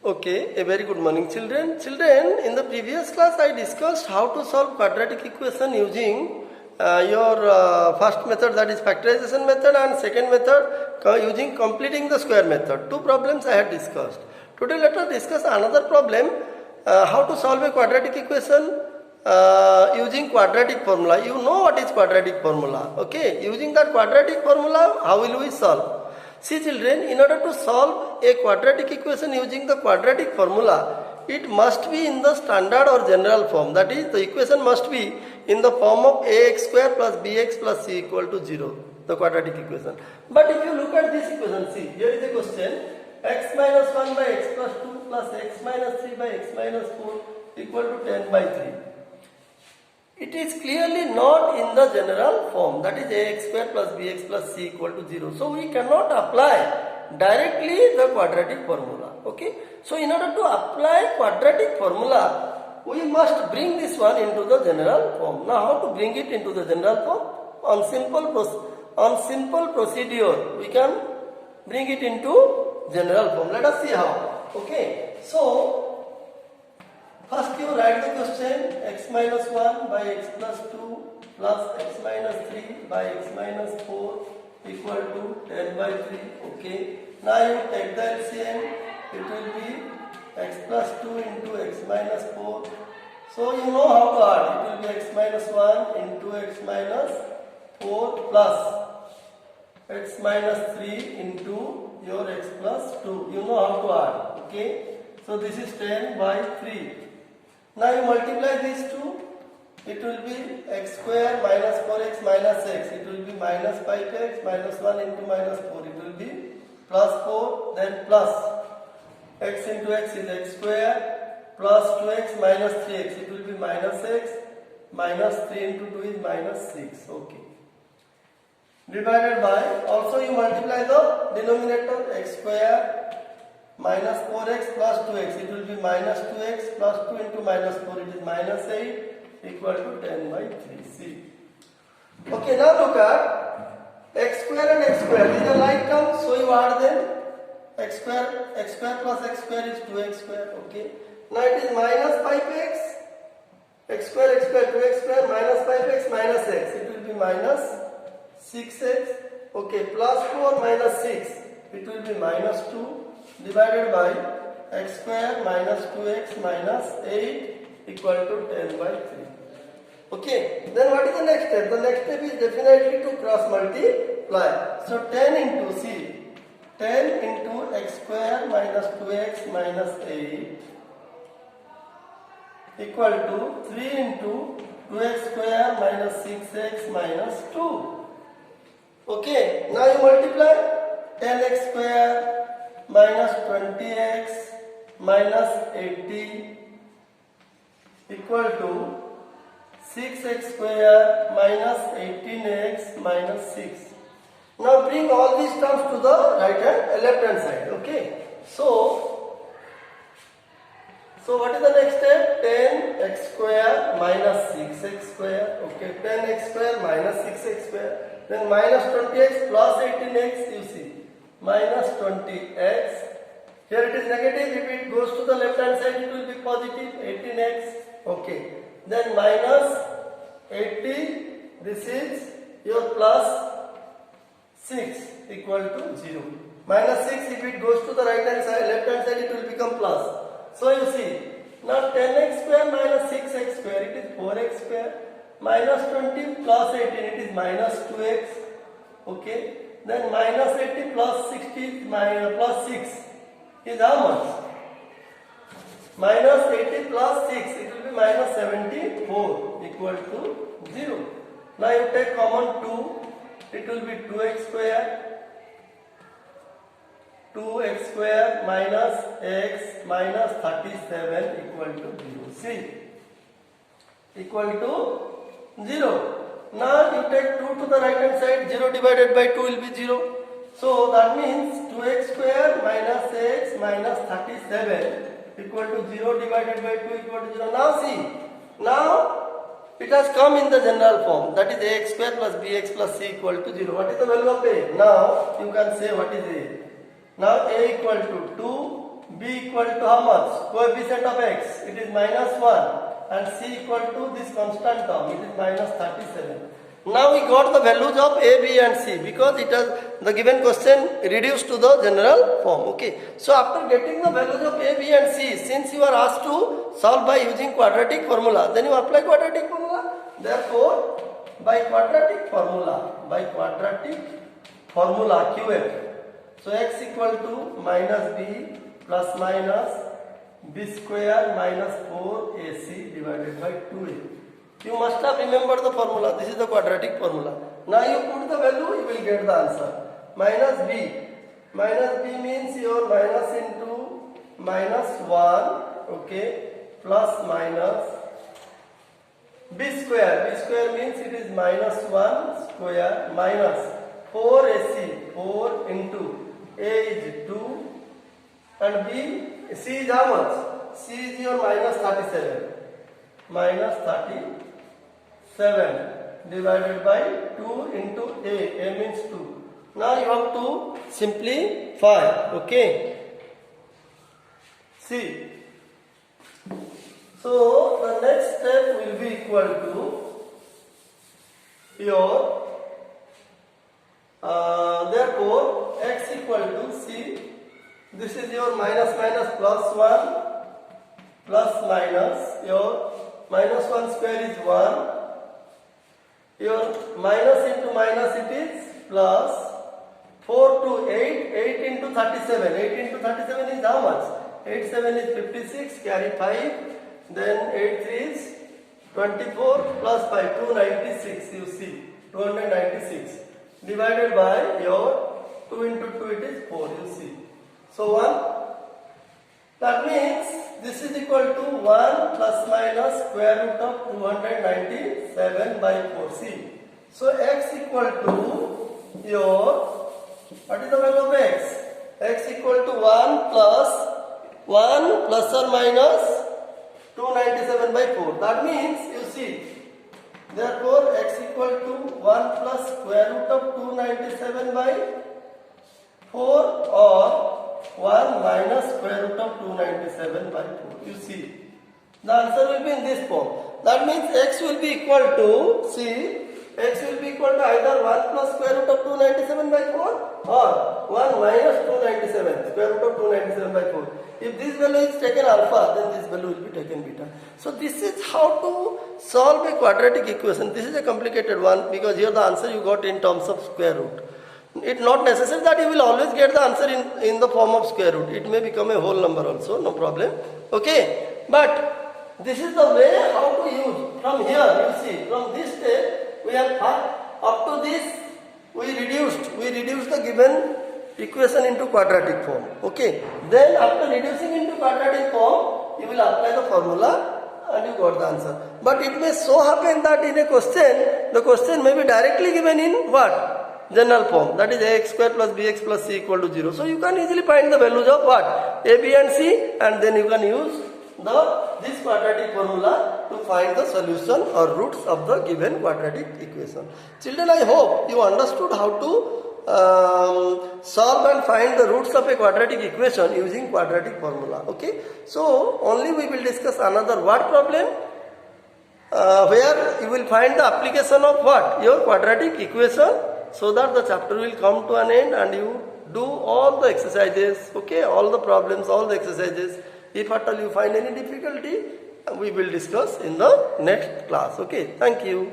Okay, a very good morning children. Children, in the previous class I discussed how to solve quadratic equation using your first method, that is factorization method, and second method using completing the square method. Two problems I had discussed. Today let us discuss another problem, how to solve a quadratic equation using quadratic formula. You know what is quadratic formula. Okay, using that quadratic formula, how will we solve? See children, in order to solve a quadratic equation using the quadratic formula, it must be in the standard or general form. That is, the equation must be in the form of ax square plus bx plus c equal to 0, the quadratic equation. But if you look at this equation, see, here is a question, x minus 1 by x plus 2 plus x minus 3 by x minus 4 equal to 10 by 3. It is clearly not in the general form, that is ax square plus bx plus c equal to 0. So we cannot apply directly the quadratic formula. Okay. So in order to apply quadratic formula, we must bring this one into the general form. Now how to bring it into the general form? On simple procedure, we can bring it into general form. Let us see how. Okay. So first you write the question, x minus 1 by x plus 2 plus x minus 3 by x minus 4 equal to 10 by 3. Okay. Now you take the LCM, it will be x plus 2 into x minus 4. So you know how to add. It will be x minus 1 into x minus 4 plus x minus 3 into your x plus 2. You know how to add. Okay. So this is 10 by 3. Now you multiply these two, it will be x square minus 4x minus x, it will be minus 5x minus 1 into minus 4, it will be plus 4, then plus x into x is x square plus 2x minus 3x, it will be minus x minus 3 into 2 is minus 6. Okay. Divided by, also you multiply the denominator, x square minus 4x plus 2x, it will be minus 2x plus 2 into minus 4, it is minus 8 equal to 10 by 3. See. Okay, now look at x square and x square. These are like terms, so you add them. X square plus x square is 2x square. Okay. Now it is minus 5x, x square, 2x square, minus 5x minus x. It will be minus 6x. Okay, plus 4 minus 6. It will be minus 2. Divided by x square minus 2x minus 8 equal to 10 by 3. Okay, then what is the next step? The next step is definitely to cross multiply. So 10 into C, 10 into x square minus 2x minus 8 equal to 3 into 2x square minus 6x minus 2. Okay, now you multiply 10x square minus 20x minus 80 equal to 6x square minus 18x minus 6. Now bring all these terms to the right hand, left hand side. Okay. So what is the next step? 10x square minus 6x square. Okay. 10x square minus 6x square. Then minus 20x plus 18x, you see. Minus 20x, here it is negative, if it goes to the left hand side it will be positive, 18x, okay, then minus 80, this is your plus 6 equal to 0, minus 6 if it goes to the right hand side, left hand side it will become plus. So you see, now 10x square minus 6x square, it is 4x square, minus 20 plus 18, it is minus 2x, okay. Then minus 80 plus 60 plus 6 is how much? Minus 80 plus 6, it will be minus 74 equal to 0. Now you take common 2, it will be 2x square minus x minus 37 equal to 0. See, equal to 0. Now you take 2 to the right hand side, 0 divided by 2 will be 0. So that means 2x square minus x minus 37 equal to 0 divided by 2 equal to 0. Now see, now it has come in the general form, that is ax square plus bx plus c equal to 0. What is the value of a? Now you can say what is a. Now a equal to 2 b equal to how much? Coefficient of x, it is minus 1, and c equal to this constant term, it is minus 37. Now we got the values of a, b and c because it has the given question reduced to the general form. Okay. So after getting the values of a, b and c, since you are asked to solve by using quadratic formula, then you apply quadratic formula. Therefore, by quadratic formula QF, so x equal to minus b plus minus b square minus 4ac divided by 2a. You must have remembered the formula. This is the quadratic formula. Now you put the value, you will get the answer. Minus b. Minus b means your minus into minus 1, okay, plus minus b square. B square means it is minus 1 square minus 4ac. 4 into a is 2 and b, c is how much? C is your minus 37. Minus 37 divided by 2 into a means 2. Now you have to simplify, okay. See. So the next step will be equal to your therefore x equal to c. This is your minus minus plus 1 plus minus your minus 1 square is 1. Your minus into minus it is plus 4 to 8. 8 into 37. 8 into 37 is how much? 8 7 is 56. Carry 5. Then 8 3 is 24 plus 5 296. You see 296 divided by your 2 into 2 it is 4. You see. So 1. That means this is equal to 1 plus minus square root of 297 by 4c. So x equal to your, what is the value of x? X equal to 1 plus or minus 297 by 4. That means you see, therefore x equal to 1 plus square root of 297 by 4 or 1 minus square root of 297 by 4. You see, the answer will be in this form. That means x will be equal to, see, x will be equal to either 1 plus square root of 297 by 4 or 1 minus 297, square root of 297 by 4. If this value is taken alpha, then this value will be taken beta. So this is how to solve a quadratic equation. This is a complicated one because here the answer you got in terms of square root. It's not necessary that you will always get the answer in the form of square root. It may become a whole number also, no problem. Okay, but this is the way how to use. From here, you see, from this step, we have up to this, we reduced the given equation into quadratic form. Okay, then after reducing into quadratic form, you will apply the formula and you got the answer. But it may so happen that in a question, the question may be directly given in what? General form, that is ax square plus bx plus c equal to 0. So you can easily find the values of what? A, b and c, and then you can use this quadratic formula to find the solution or roots of the given quadratic equation. Children, I hope you understood how to solve and find the roots of a quadratic equation using quadratic formula. Okay, so only we will discuss another word problem where you will find the application of what? Your quadratic equation, so that the chapter will come to an end and you do all the exercises, okay, all the problems, all the exercises. If at all you find any difficulty, we will discuss in the next class. Okay, thank you.